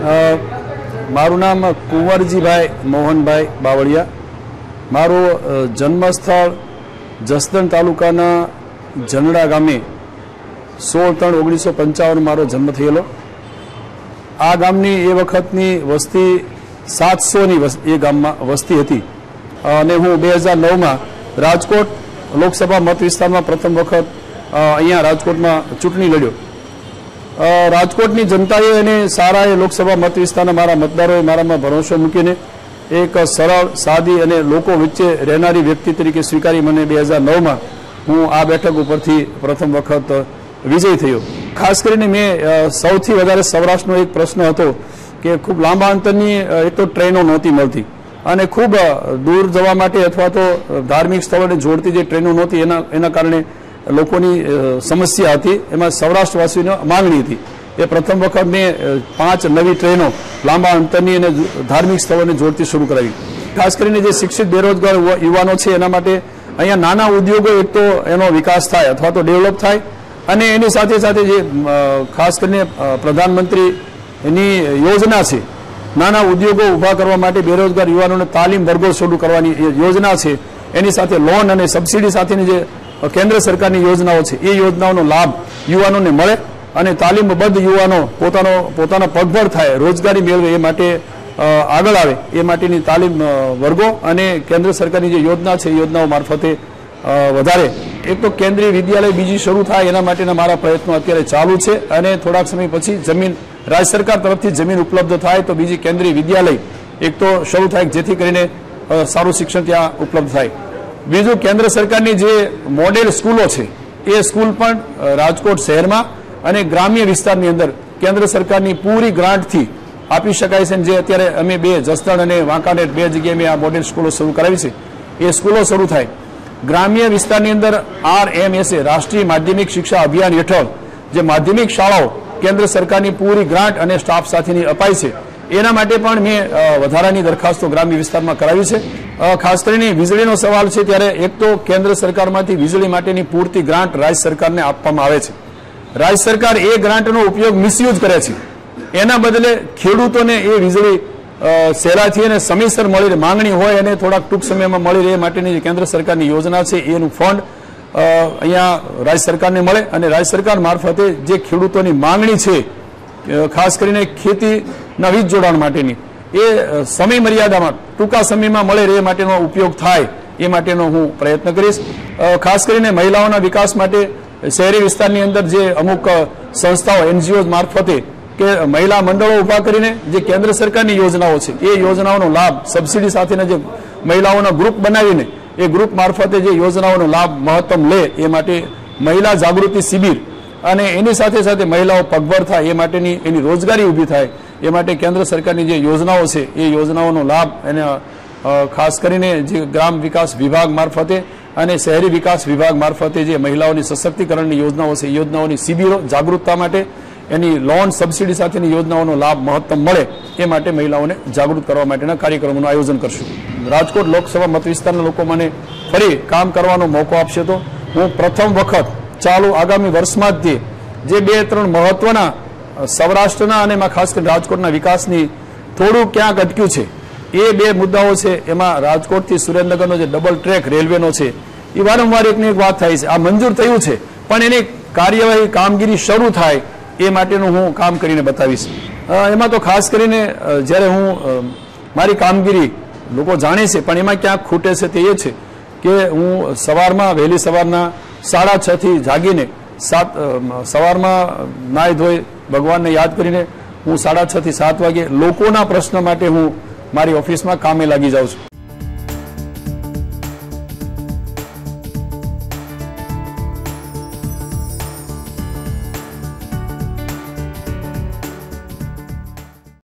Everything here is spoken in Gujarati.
મારું નામ કુંવરજીભાઈ મોહનભાઈ બાવળિયા। મારું જન્મસ્થળ જસદણ તાલુકાના જનડા ગામે 16/3/1955 મારો જન્મ થયેલો। આ ગામની એ વખતની વસ્તી 700ની એ ગામમાં વસ્તી હતી અને હું 2009માં રાજકોટ લોકસભા મત વિસ્તારમાં પ્રથમ વખત અહીંયા રાજકોટમાં ચૂંટણી લડ્યો। રાજકોટની જનતાએ અને સારા લોકસભા મત વિસ્તારના મારા મતદારોએ મારામાં ભરોસો મૂકીને એક સરળ સાદી અને લોકો વચ્ચે રહેનારી વ્યક્તિ તરીકે સ્વીકારી મને 2009માં હું આ બેઠક ઉપરથી પ્રથમ વખત વિજય થયો। ખાસ કરીને મેં સૌથી વધારે સૌરાષ્ટ્રનો એક પ્રશ્ન હતો કે ખૂબ લાંબા અંતરની એક તો ટ્રેનો નહોતી મળતી અને ખૂબ દૂર જવા માટે અથવા તો ધાર્મિક સ્થળોને જોડતી જે ટ્રેનો નહોતી એના કારણે લોકોની સમસ્યા હતી। એમાં સૌરાષ્ટ્રવાસીઓની માંગણી હતી। એ પ્રથમ વખત મેં 5 નવી ટ્રેનો લાંબા અંતરની અને ધાર્મિક સ્થળોને જોડતી શરૂ કરાવી। ખાસ કરીને જે શિક્ષિત બેરોજગાર યુવાનો છે એના માટે અહીંયા નાના ઉદ્યોગો એક તો એનો વિકાસ થાય અથવા તો ડેવલપ થાય અને એની સાથે સાથે જે ખાસ કરીને પ્રધાનમંત્રીની યોજના છે નાના ઉદ્યોગો ઊભા કરવા માટે બેરોજગાર યુવાનોને તાલીમ વર્ગો શરૂ કરવાની યોજના છે, એની સાથે લોન અને સબસિડી સાથેની જે કેન્દ્ર સરકારની યોજનાઓ છે એ યોજનાઓનો લાભ યુવાનોને મળે અને તાલીમબદ્ધ યુવાનો પોતાના પગભર થાય, રોજગારી મેળવે એ માટે આગળ આવે એ માટેની તાલીમ વર્ગો અને કેન્દ્ર સરકારની જે યોજના છે એ યોજનાઓ મારફતે વધારે એક તો કેન્દ્રીય વિદ્યાલય બીજી શરૂ થાય એના માટેના મારા પ્રયત્નો અત્યારે ચાલુ છે અને થોડાક સમય પછી જમીન રાજ્ય સરકાર તરફથી જમીન ઉપલબ્ધ થાય તો બીજી કેન્દ્રીય વિદ્યાલય એક તો શરૂ થાય જેથી કરીને સારું શિક્ષણ ત્યાં ઉપલબ્ધ થાય। બીજું કેન્દ્ર સરકારની જે મોડેલ સ્કૂલો છે એ સ્કૂલ પણ રાજકોટ શહેરમાં અને ગ્રામ્ય વિસ્તારની અંદર કેન્દ્ર સરકારની પૂરી ગ્રાન્ટથી આપી શકાય છે। જે અત્યારે અમે જસદણ અને વાંકાનેર 2 જગ્યાએ મેં આ મોડેલ સ્કૂલો શરૂ કરાવી છે એ સ્કૂલો શરૂ થાય। ગ્રામ્ય વિસ્તારની અંદર RMSA રાષ્ટ્રીય માધ્યમિક શિક્ષા અભિયાન હેઠળ જે માધ્યમિક શાળાઓ કેન્દ્ર સરકારની પૂરી ગ્રાન્ટ અને સ્ટાફ સાથેની અપાય છે એના માટે પણ મેં વધારાની દરખાસ્તો ગ્રામ્ય વિસ્તારમાં કરાવી છે। ખાસ કરીને વીજળીનો સવાલ છે ત્યારે એક તો કેન્દ્ર સરકારમાંથી વીજળી માટેની પૂરતી ગ્રાન્ટ રાજ્ય સરકારને આપવામાં આવે છે। રાજ્ય સરકાર એ ગ્રાન્ટનો ઉપયોગ મિસયુઝ કરે છે, એના બદલે ખેડૂતોને એ વીજળી સહેલાઈથી અને સમયસર મળી રહે, માંગણી હોય અને થોડાક ટૂંક સમયમાં મળી રહે માટેની જે કેન્દ્ર સરકારની યોજના છે એનું ફંડ અહીંયા રાજ્ય સરકારને મળે અને રાજ્ય સરકાર મારફતે જે ખેડૂતોની માંગણી છે ખાસ કરીને ખેતીના વીજ જોડાણ માટેની એ સમય મર્યાદામાં ટૂંકા સમયમાં મળે રહે માટેનો ઉપયોગ થાય એ માટેનો હું પ્રયત્ન કરીશ। ખાસ કરીને મહિલાઓના વિકાસ માટે શહેરી વિસ્તારની અંદર જે અમુક સંસ્થાઓ NGO મારફતે કે મહિલા મંડળો ઊભા કરીને જે કેન્દ્ર સરકારની યોજનાઓ છે એ યોજનાઓનો લાભ સબસિડી સાથેના જે મહિલાઓના ગ્રુપ બનાવીને એ ગ્રુપ મારફતે જે યોજનાઓનો લાભ મહત્તમ લે એ માટે મહિલા જાગૃતિ શિબિર અને એની સાથે સાથે મહિલાઓ પગભર થાય એ માટેની એની રોજગારી ઊભી થાય એ માટે કેન્દ્ર સરકારની જે યોજનાઓ છે એ યોજનાઓનો લાભ એને ખાસ કરીને જે ગ્રામ વિકાસ વિભાગ મારફતે અને શહેરી વિકાસ વિભાગ મારફતે જે મહિલાઓની સશક્તિકરણની યોજનાઓ છે એ યોજનાઓની શિબિરો જાગૃતતા માટે એની લોન સબસિડી સાથેની યોજનાઓનો લાભ મહત્તમ મળે એ માટે મહિલાઓને જાગૃત કરવા માટેના કાર્યક્રમોનું આયોજન કરશું। રાજકોટ લોકસભા મત વિસ્તારના લોકો મને ફરી કામ કરવાનો મોકો આપશે તો હું પ્રથમ વખત ચાલુ આગામી વર્ષમાં જ જે 2-3 મહત્વના સૌરાષ્ટ્રના અને એમાં ખાસ કરીને રાજકોટના વિકાસની થોડું ક્યાંક અટક્યું છે એ 2 મુદ્દાઓ છે। એમાં રાજકોટથી સુરેન્દ્રનગરનો જે ડબલ ટ્રેક રેલવેનો છે એ વારંવાર એકની એક વાત થાય છે, આ મંજૂર થયું છે પણ એની કાર્યવાહી કામગીરી શરૂ થાય એ માટેનું હું કામ કરીને બતાવીશ। એમાં તો ખાસ કરીને જ્યારે હું મારી કામગીરી લોકો જાણે છે પણ એમાં ક્યાંક ખૂટે છે તે એ છે કે હું સવારમાં વહેલી સવારના 6:30 થી જાગીને સવારમાં નાહી ધોઈ ભગવાનને યાદ કરીને હું 6:30 થી 7 વાગે લોકોના પ્રશ્ન માટે હું મારી ઓફિસમાં કામે લાગી જાઉં છું।